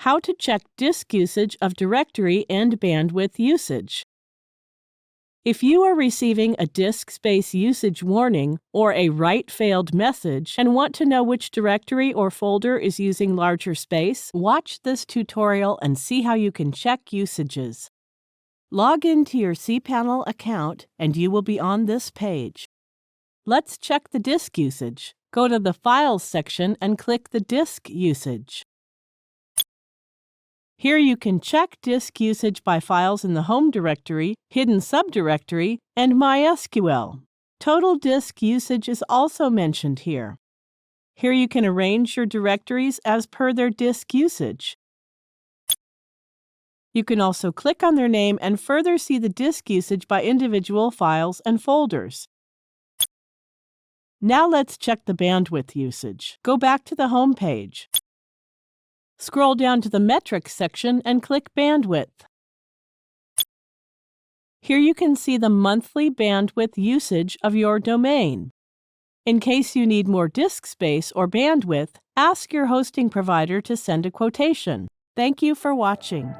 How to check disk usage of directory and bandwidth usage. If you are receiving a disk space usage warning or a write failed message and want to know which directory or folder is using larger space, watch this tutorial and see how you can check usages. Log into your cPanel account and you will be on this page. Let's check the disk usage. Go to the Files section and click the Disk Usage. Here you can check disk usage by files in the home directory, hidden subdirectory, and MySQL. Total disk usage is also mentioned here. Here you can arrange your directories as per their disk usage. You can also click on their name and further see the disk usage by individual files and folders. Now let's check the bandwidth usage. Go back to the home page. Scroll down to the Metrics section and click Bandwidth. Here you can see the monthly bandwidth usage of your domain. In case you need more disk space or bandwidth, ask your hosting provider to send a quotation. Thank you for watching.